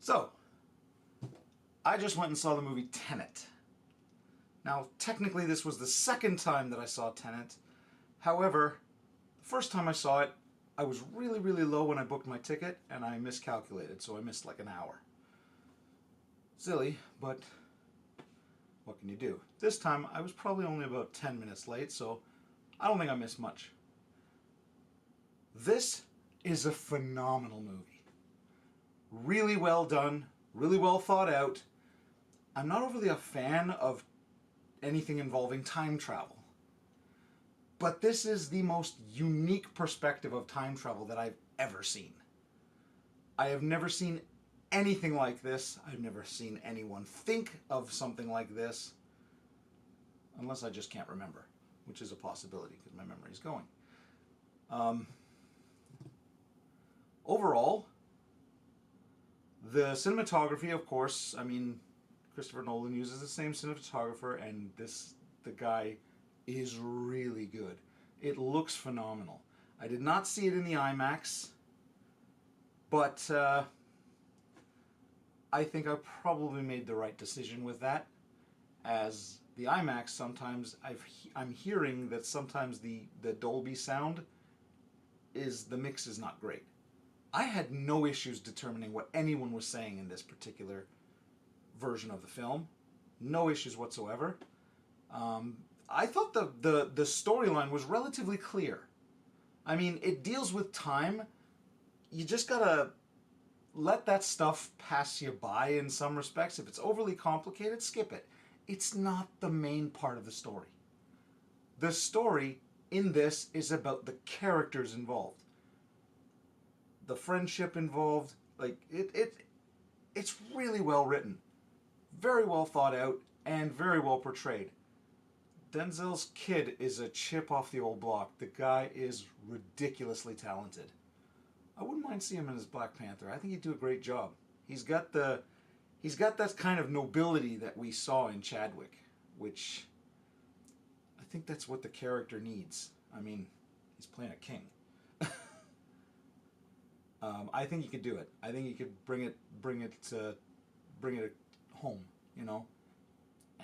So, I just went and saw the movie Tenet. Now, technically this was the second time that I saw Tenet. However, the first time I saw it, I was really, really low when I booked my ticket, and I miscalculated, so I missed like an hour. Silly, but what can you do? This time, I was probably only about 10 minutes late, so I don't think I missed much. This is a phenomenal movie. Really well done, really well thought out. I'm not overly a fan of anything involving time travel, but this is the most unique perspective of time travel that I've ever seen. I have never seen anything like this. I've never seen anyone think of something like this, unless I just can't remember, which is a possibility because my memory is going. Overall, the cinematography, of course, I mean, Christopher Nolan uses the same cinematographer, and the guy is really good. It looks phenomenal. I did not see it in the IMAX, but I think I probably made the right decision with that, as the IMAX sometimes, I'm hearing that sometimes the Dolby sound the mix is not great. I had no issues determining what anyone was saying in this particular version of the film. No issues whatsoever. I thought the storyline was relatively clear. I mean, it deals with time. You just gotta let that stuff pass you by in some respects. If it's overly complicated, skip it. It's not the main part of the story. The story in this is about the characters involved. The friendship involved, like it's really well written, very well thought out, and very well portrayed. Denzel's kid is a chip off the old block. The guy is ridiculously talented. I wouldn't mind seeing him in his Black Panther. I think he'd do a great job. He's got that kind of nobility that we saw in Chadwick, which I think that's what the character needs. I mean, he's playing a king. I think he could do it. I think he could bring it home, you know.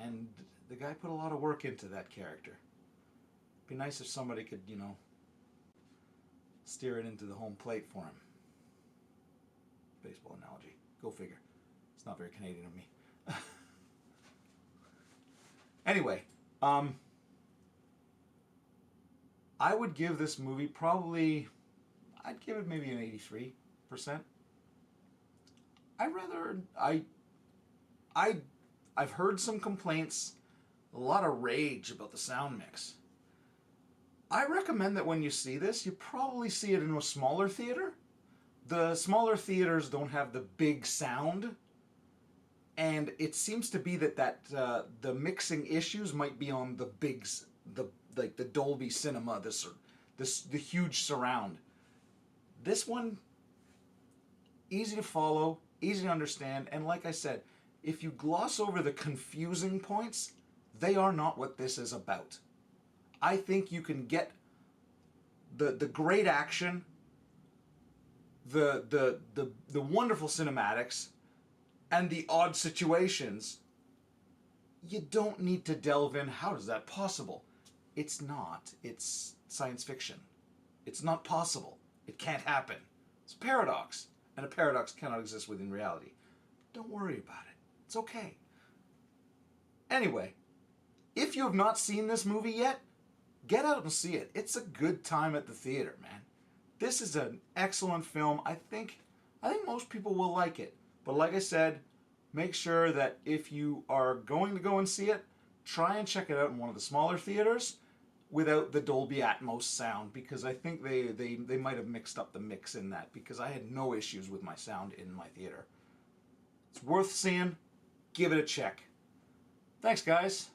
And the guy put a lot of work into that character. It'd be nice if somebody could, you know, steer it into the home plate for him. Baseball analogy. Go figure. It's not very Canadian of me. Anyway, I would give this movie probably, I'd give it maybe an 83%. I've heard some complaints, a lot of rage about the sound mix. I recommend that when you see this, you probably see it in a smaller theater. The smaller theaters don't have the big sound, and it seems to be that the mixing issues might be on the bigs, like the Dolby Cinema, the huge surround. This one, easy to follow, easy to understand, and like I said, if you gloss over the confusing points, they are not what this is about. I think you can get the great action, the wonderful cinematics, and the odd situations. You don't need to delve in, how is that possible? It's not. It's science fiction. It's not possible. It can't happen. It's a paradox, and a paradox cannot exist within reality. Don't worry about it. It's okay. Anyway, if you have not seen this movie yet, get out and see it. It's a good time at the theater, man. This is an excellent film. I think most people will like it. But like I said, make sure that if you are going to go and see it, try and check it out in one of the smaller theaters without the Dolby Atmos sound, because I think they might have mixed up the mix in that, because I had no issues with my sound in my theater. It's worth seeing. Give it a check. Thanks, guys.